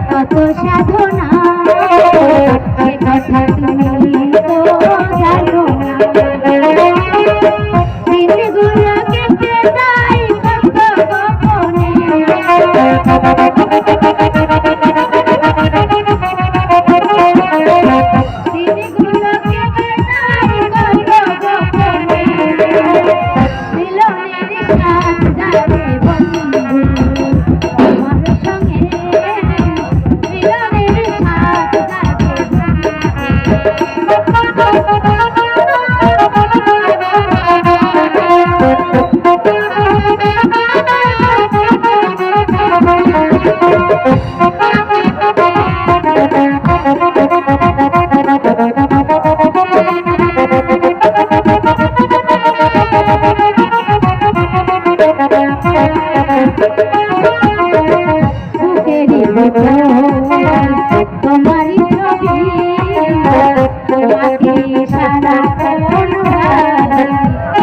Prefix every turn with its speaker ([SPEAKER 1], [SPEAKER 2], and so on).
[SPEAKER 1] কত সাধনা সে কথা তুমি তো জানো দিনগুলো কেটে যায় কত গোপনে দিনগুলো কেটে যায় কত গোপনে মিলনের সাথ যাবে বন্ধু তোমার সঙ্গে মিলনের সাথ তোমারই ছবি তোমাকে সারা তোমারই ছবি তোমাকে সারা তোমার